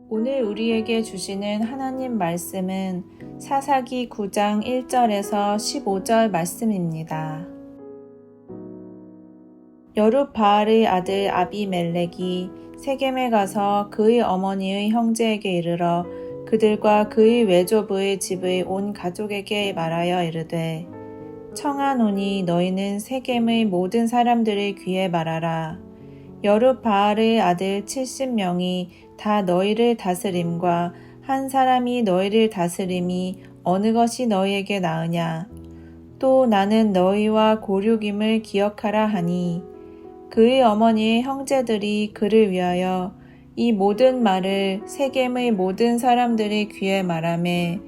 오늘 우리에게 주시는 하나님 말씀은 사사기 9장 1절에서 15절 말씀입니다. 여룹바알의 아들 아비멜렉이 세겜에 가서 그의 어머니의 형제에게 이르러 그들과 그의 외조부의 집의 온 가족에게 말하여 이르되 청하노니 너희는 세겜의 모든 사람들의 귀에 말하라. 여룹바알의 아들 70명이 다 너희를 다스림과 한 사람이 너희를 다스림이 어느 것이 너희에게 나으냐. 또 나는 너희와 고륙임을 기억하라 하니 그의 어머니의 형제들이 그를 위하여 이 모든 말을 세겜의 모든 사람들의 귀에 말하매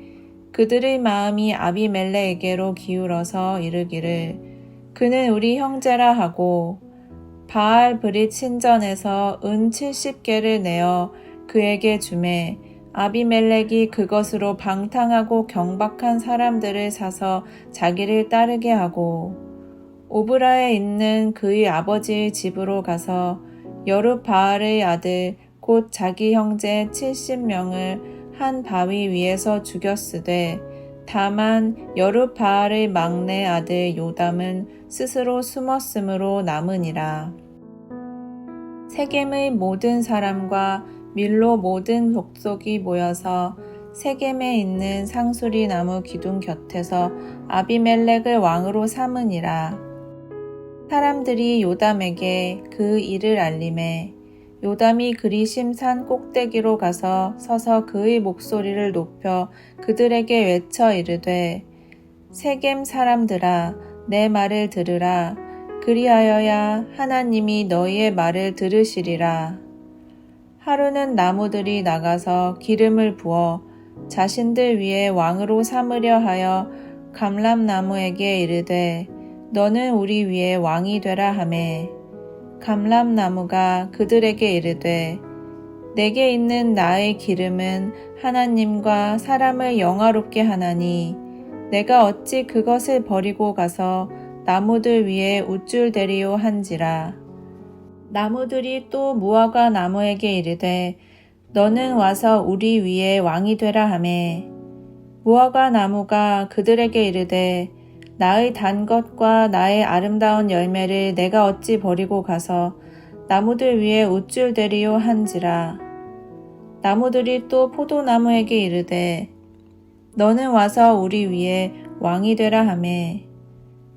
그들의 마음이 아비멜렉에게로 기울어서 이르기를 그는 우리 형제라 하고 바알 브릿 신전에서 은 70개를 내어 그에게 주매 아비멜렉이 그것으로 방탕하고 경박한 사람들을 사서 자기를 따르게 하고 오브라에 있는 그의 아버지의 집으로 가서 여룹바알의 아들 곧 자기 형제 70명을 한 바위 위에서 죽였으되 다만 여룹바알의 막내 아들 요담은 스스로 숨었으므로 남으니라. 세겜의 모든 사람과 밀로 모든 족속이 모여서 세겜에 있는 상수리 나무 기둥 곁에서 아비멜렉을 왕으로 삼으니라. 사람들이 요담에게 그 일을 알림해 요담이 그리심 산 꼭대기로 가서 서서 그의 목소리를 높여 그들에게 외쳐 이르되 세겜 사람들아 내 말을 들으라. 그리하여야 하나님이 너희의 말을 들으시리라. 하루는 나무들이 나가서 기름을 부어 자신들 위에 왕으로 삼으려 하여 감람나무에게 이르되 너는 우리 위에 왕이 되라 하매 감람나무가 그들에게 이르되 내게 있는 나의 기름은 하나님과 사람을 영화롭게 하나니 내가 어찌 그것을 버리고 가서 나무들 위에 우쭐대리요 한지라. 나무들이 또 무화과 나무에게 이르되 너는 와서 우리 위에 왕이 되라 하매 무화과 나무가 그들에게 이르되 나의 단 것과 나의 아름다운 열매를 내가 어찌 버리고 가서 나무들 위에 우쭐대리요 한지라. 나무들이 또 포도나무에게 이르되 너는 와서 우리 위에 왕이 되라 하매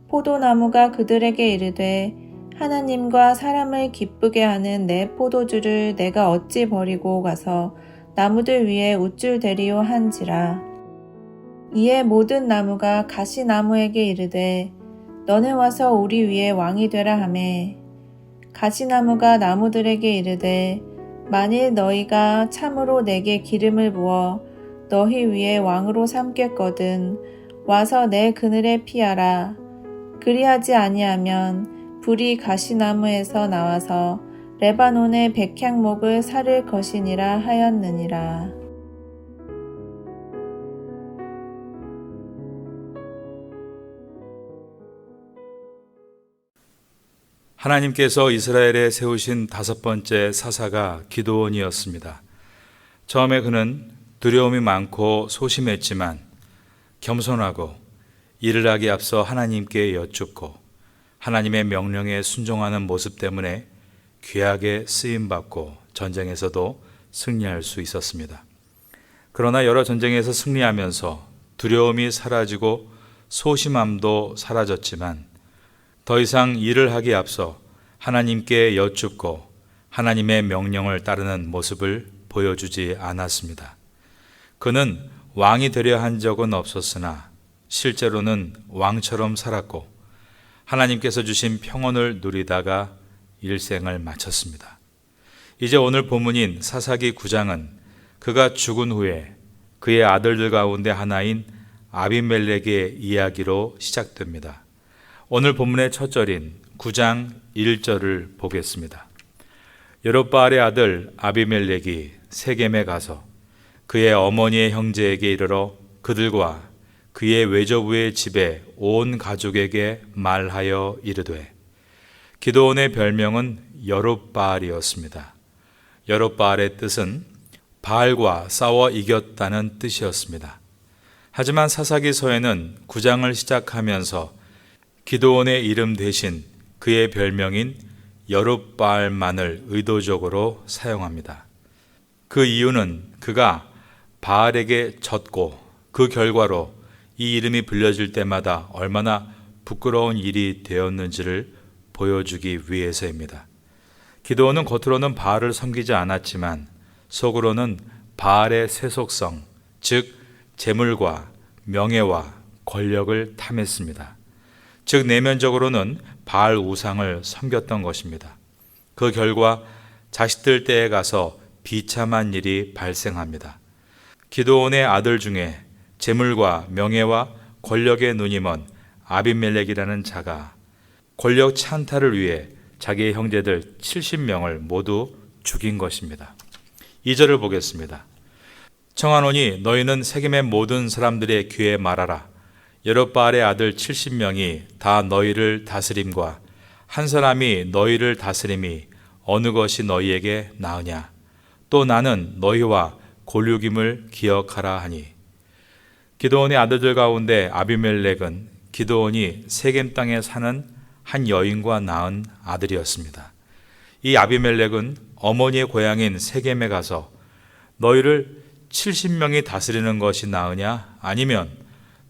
포도나무가 그들에게 이르되 하나님과 사람을 기쁘게 하는 내 포도주를 내가 어찌 버리고 가서 나무들 위에 우쭐대리요 한지라. 이에 모든 나무가 가시나무에게 이르되 너는 와서 우리 위에 왕이 되라 하매 가시나무가 나무들에게 이르되 만일 너희가 참으로 내게 기름을 부어 너희 위에 왕으로 삼겠거든 와서 내 그늘에 피하라. 그리하지 아니하면 불이 가시나무에서 나와서 레바논의 백향목을 사를 것이니라 하였느니라. 하나님께서 이스라엘에 세우신 5번째 사사가 기드온이었습니다. 처음에 그는 두려움이 많고 소심했지만 겸손하고 일을 하기 앞서 하나님께 여쭙고 하나님의 명령에 순종하는 모습 때문에 귀하게 쓰임받고 전쟁에서도 승리할 수 있었습니다. 그러나 여러 전쟁에서 승리하면서 두려움이 사라지고 소심함도 사라졌지만 더 이상 일을 하기에 앞서 하나님께 여쭙고 하나님의 명령을 따르는 모습을 보여주지 않았습니다. 그는 왕이 되려 한 적은 없었으나 실제로는 왕처럼 살았고 하나님께서 주신 평온을 누리다가 일생을 마쳤습니다. 이제 오늘 본문인 사사기 9장은 그가 죽은 후에 그의 아들들 가운데 하나인 아비멜렉의 이야기로 시작됩니다. 오늘 본문의 첫 절인 9장 1절을 보겠습니다. 여룹바알의 아들 아비멜렉이 세겜에 가서 그의 어머니의 형제에게 이르러 그들과 그의 외조부의 집에 온 가족에게 말하여 이르되 기드온의 별명은 여룹바알이었습니다. 여룹바알의 뜻은 바알과 싸워 이겼다는 뜻이었습니다. 하지만 사사기서에는 9장을 시작하면서 기드온의 이름 대신 그의 별명인 여룹바알만을 의도적으로 사용합니다. 그 이유는 그가 바알에게 졌고 그 결과로 이 이름이 불려질 때마다 얼마나 부끄러운 일이 되었는지를 보여주기 위해서입니다. 기드온은 겉으로는 바알을 섬기지 않았지만 속으로는 바알의 세속성, 즉 재물과 명예와 권력을 탐했습니다. 즉 내면적으로는 바알 우상을 섬겼던 것입니다. 그 결과 자식들 떼에 가서 비참한 일이 발생합니다. 기드온의 아들 중에 재물과 명예와 권력에 눈이 먼 아비멜렉이라는 자가 권력 찬탈을 위해 자기의 형제들 70명을 모두 죽인 것입니다. 2절을 보겠습니다. 청하노니 너희는 세겜의 모든 사람들의 귀에 말하라. 여룹바알의 아들 70명이 다 너희를 다스림과 한 사람이 너희를 다스림이 어느 것이 너희에게 나으냐. 또 나는 너희와 골육임을 기억하라 하니. 기드온의 아들들 가운데 아비멜렉은 기드온이 세겜 땅에 사는 한 여인과 낳은 아들이었습니다. 이 아비멜렉은 어머니의 고향인 세겜에 가서 너희를 70명이 다스리는 것이 나으냐 아니면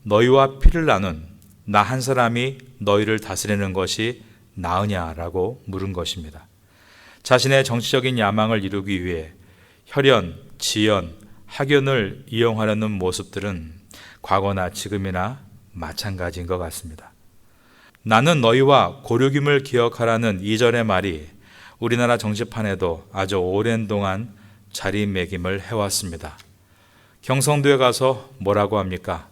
너희와 피를 나눈 나 한 사람이 너희를 다스리는 것이 나으냐라고 물은 것입니다. 자신의 정치적인 야망을 이루기 위해 혈연, 지연, 학연을 이용하려는 모습들은 과거나 지금이나 마찬가지인 것 같습니다. 나는 너희와 고륙임을 기억하라는 이전의 말이 우리나라 정치판에도 아주 오랜 동안 자리매김을 해왔습니다. 경성도에 가서 뭐라고 합니까?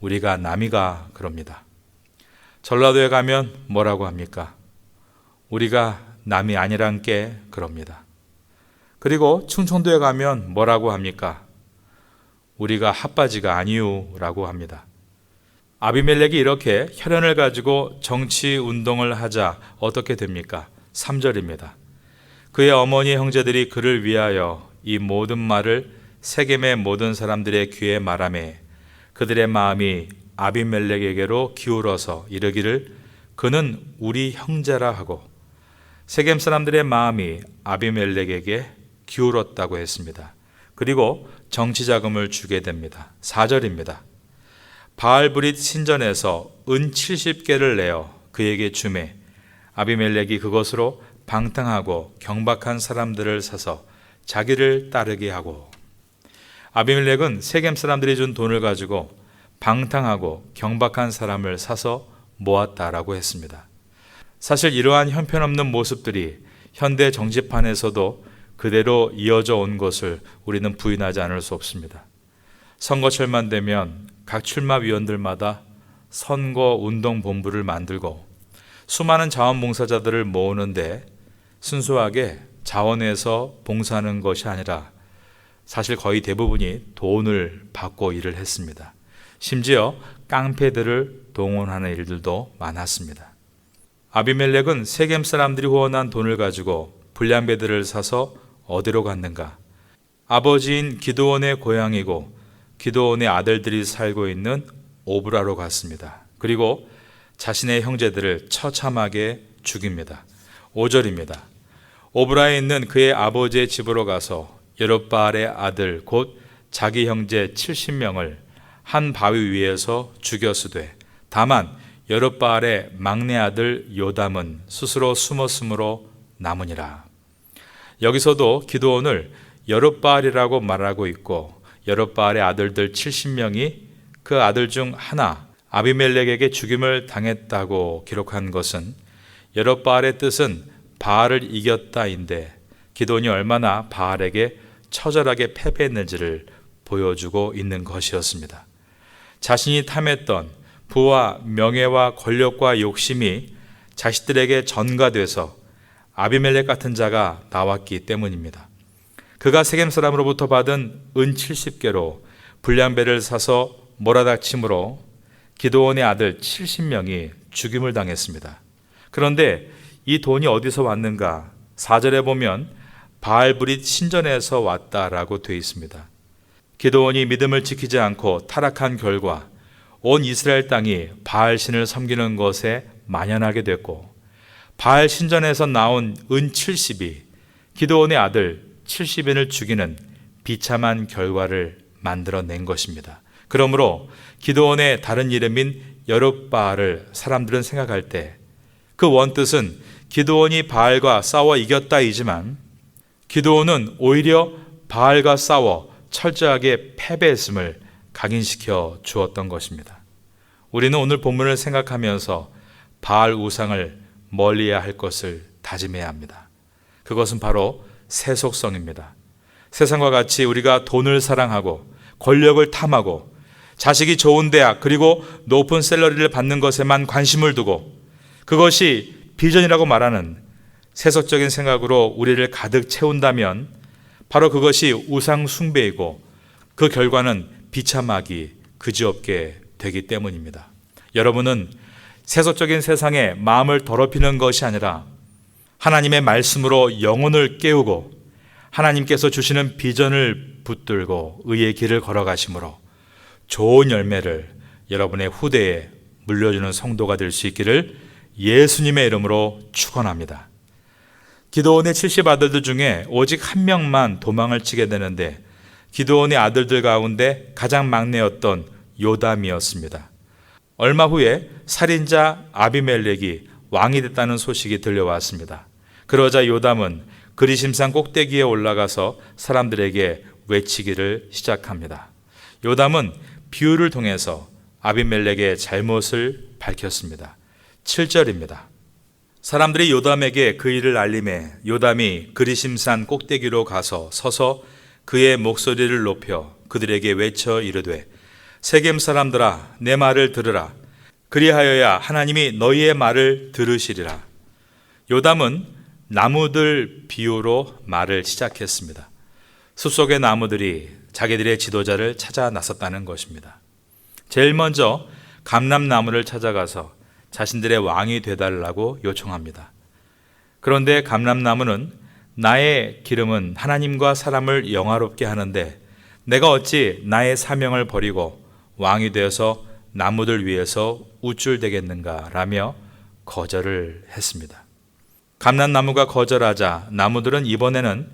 우리가 남이가 그럽니다. 전라도에 가면 뭐라고 합니까? 우리가 남이 아니란께 그럽니다. 그리고 충청도에 가면 뭐라고 합니까? 우리가 핫바지가 아니유라고 합니다. 아비멜렉이 이렇게 혈연을 가지고 정치 운동을 하자 어떻게 됩니까? 3절입니다. 그의 어머니 형제들이 그를 위하여 이 모든 말을 세겜의 모든 사람들의 귀에 말하매 그들의 마음이 아비멜렉에게로 기울어서 이르기를 그는 우리 형제라 하고 세겜 사람들의 마음이 아비멜렉에게 기울었다고 했습니다. 그리고 정치 자금을 주게 됩니다. 4절입니다. 바알브릿 신전에서 은 70개를 내어 그에게 주매 아비멜렉이 그것으로 방탕하고 경박한 사람들을 사서 자기를 따르게 하고. 아비멜렉은 세겜 사람들이 준 돈을 가지고 방탕하고 경박한 사람을 사서 모았다라고 했습니다. 사실 이러한 형편없는 모습들이 현대 정치판에서도 그대로 이어져 온 것을 우리는 부인하지 않을 수 없습니다. 선거철만 되면 각 출마위원들마다 선거운동본부를 만들고 수많은 자원봉사자들을 모으는데 순수하게 자원에서 봉사하는 것이 아니라 사실 거의 대부분이 돈을 받고 일을 했습니다. 심지어 깡패들을 동원하는 일들도 많았습니다. 아비멜렉은 세겜 사람들이 후원한 돈을 가지고 불량배들을 사서 어디로 갔는가? 아버지인 기드온의 고향이고 기드온의 아들들이 살고 있는 오브라로 갔습니다. 그리고 자신의 형제들을 처참하게 죽입니다. 5절입니다. 오브라에 있는 그의 아버지의 집으로 가서 여룹바알의 아들 곧 자기 형제 70명을 한 바위 위에서 죽였으되 다만 여룹바알의 막내 아들 요담은 스스로 숨었으므로 남으니라. 여기서도 기드온을 여룹바알이라고 말하고 있고 여룹바알의 아들들 70명이 그 아들 중 하나 아비멜렉에게 죽임을 당했다고 기록한 것은 여룹바알의 뜻은 바알을 이겼다인데 기드온이 얼마나 바알에게 처절하게 패배했는지를 보여주고 있는 것이었습니다. 자신이 탐했던 부와 명예와 권력과 욕심이 자식들에게 전가돼서 아비멜렉 같은 자가 나왔기 때문입니다. 그가 세겜 사람으로부터 받은 은 70개로 불량배를 사서 몰아닥침으로 기드온의 아들 70명이 죽임을 당했습니다. 그런데 이 돈이 어디서 왔는가? 4절에 보면 바알브릿 신전에서 왔다라고 되어 있습니다. 기드온이 믿음을 지키지 않고 타락한 결과 온 이스라엘 땅이 바알 신을 섬기는 것에 만연하게 됐고, 바알 신전에서 나온 은 70이 기드온의 아들 70인을 죽이는 비참한 결과를 만들어낸 것입니다. 그러므로 기드온의 다른 이름인 여룹바알을 사람들은 생각할 때 그 원뜻은 기드온이 바알과 싸워 이겼다이지만, 기드온은 오히려 바알과 싸워 철저하게 패배했음을 각인시켜 주었던 것입니다. 우리는 오늘 본문을 생각하면서 바알 우상을 멀리해야 할 것을 다짐해야 합니다. 그것은 바로 세속성입니다. 세상과 같이 우리가 돈을 사랑하고 권력을 탐하고 자식이 좋은 대학 그리고 높은 샐러리를 받는 것에만 관심을 두고 그것이 비전이라고 말하는 세속적인 생각으로 우리를 가득 채운다면 바로 그것이 우상 숭배이고 그 결과는 비참하기 그지없게 되기 때문입니다. 여러분은 세속적인 세상에 마음을 더럽히는 것이 아니라 하나님의 말씀으로 영혼을 깨우고 하나님께서 주시는 비전을 붙들고 의의 길을 걸어가심으로 좋은 열매를 여러분의 후대에 물려주는 성도가 될 수 있기를 예수님의 이름으로 축원합니다. 기드온의 70 아들들 중에 오직 한 명만 도망을 치게 되는데 기드온의 아들들 가운데 가장 막내였던 요담이었습니다. 얼마 후에 살인자 아비멜렉이 왕이 됐다는 소식이 들려왔습니다. 그러자 요담은 그리심산 꼭대기에 올라가서 사람들에게 외치기를 시작합니다. 요담은 비유를 통해서 아비멜렉의 잘못을 밝혔습니다. 7절입니다. 사람들이 요담에게 그 일을 알림해 요담이 그리심산 꼭대기로 가서 서서 그의 목소리를 높여 그들에게 외쳐 이르되 세겜 사람들아 내 말을 들으라. 그리하여야 하나님이 너희의 말을 들으시리라. 요담은 나무들 비유로 말을 시작했습니다. 숲속의 나무들이 자기들의 지도자를 찾아 나섰다는 것입니다. 제일 먼저 감람나무를 찾아가서 자신들의 왕이 되달라고 요청합니다. 그런데 감람나무는 나의 기름은 하나님과 사람을 영화롭게 하는데 내가 어찌 나의 사명을 버리고 왕이 되어서 나무들 위해서 우쭐대겠는가 라며 거절을 했습니다. 감람나무가 거절하자 나무들은 이번에는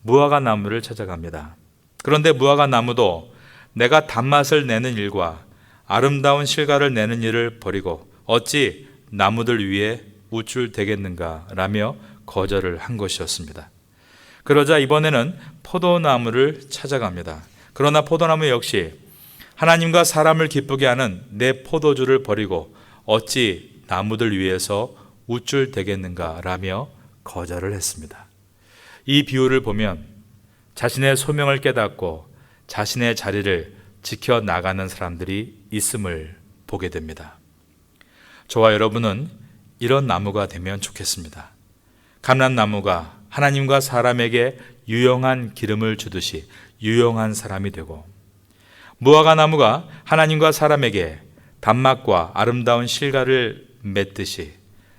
무화과 나무를 찾아갑니다. 그런데 무화과 나무도 내가 단맛을 내는 일과 아름다운 실과를 내는 일을 버리고 어찌 나무들 위에 우쭐대겠는가 라며 거절을 한 것이었습니다. 그러자 이번에는 포도나무를 찾아갑니다. 그러나 포도나무 역시 하나님과 사람을 기쁘게 하는 내 포도주를 버리고 어찌 나무들 위해서 우쭐대겠는가 라며 거절을 했습니다. 이 비유를 보면 자신의 소명을 깨닫고 자신의 자리를 지켜나가는 사람들이 있음을 보게 됩니다. 저와 여러분은 이런 나무가 되면 좋겠습니다. 감람나무가 하나님과 사람에게 유용한 기름을 주듯이 유용한 사람이 되고, 무화과 나무가 하나님과 사람에게 단맛과 아름다운 실과를 맺듯이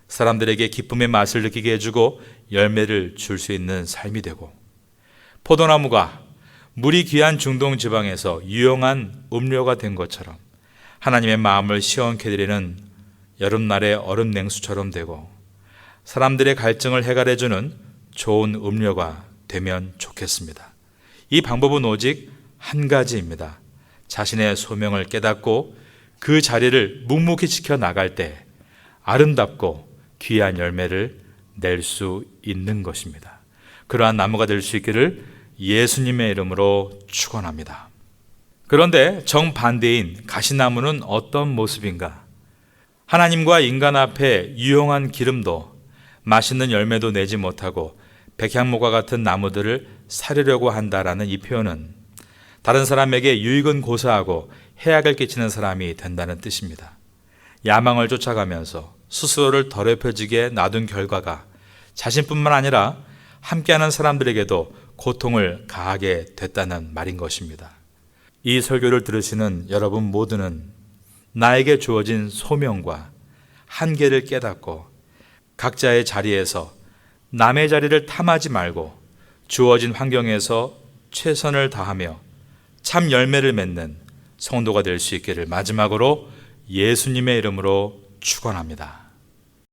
사람들에게 기쁨의 맛을 느끼게 해주고 열매를 줄 수 있는 삶이 되고, 포도나무가 물이 귀한 중동 지방에서 유용한 음료가 된 것처럼 하나님의 마음을 시원케 드리는 여름날의 얼음 냉수처럼 되고 사람들의 갈증을 해결해주는 좋은 음료가 되면 좋겠습니다. 이 방법은 오직 한 가지입니다. 자신의 소명을 깨닫고 그 자리를 묵묵히 지켜나갈 때 아름답고 귀한 열매를 낼 수 있는 것입니다. 그러한 나무가 될 수 있기를 예수님의 이름으로 축원합니다. 그런데 정반대인 가시나무는 어떤 모습인가? 하나님과 인간 앞에 유용한 기름도 맛있는 열매도 내지 못하고 백향목과 같은 나무들을 사르려고 한다라는 이 표현은 다른 사람에게 유익은 고사하고 해악을 끼치는 사람이 된다는 뜻입니다. 야망을 쫓아가면서 스스로를 더럽혀지게 놔둔 결과가 자신뿐만 아니라 함께하는 사람들에게도 고통을 가하게 됐다는 말인 것입니다. 이 설교를 들으시는 여러분 모두는 나에게 주어진 소명과 한계를 깨닫고 각자의 자리에서 남의 자리를 탐하지 말고 주어진 환경에서 최선을 다하며 참 열매를 맺는 성도가 될 수 있기를 마지막으로 예수님의 이름으로 축원합니다.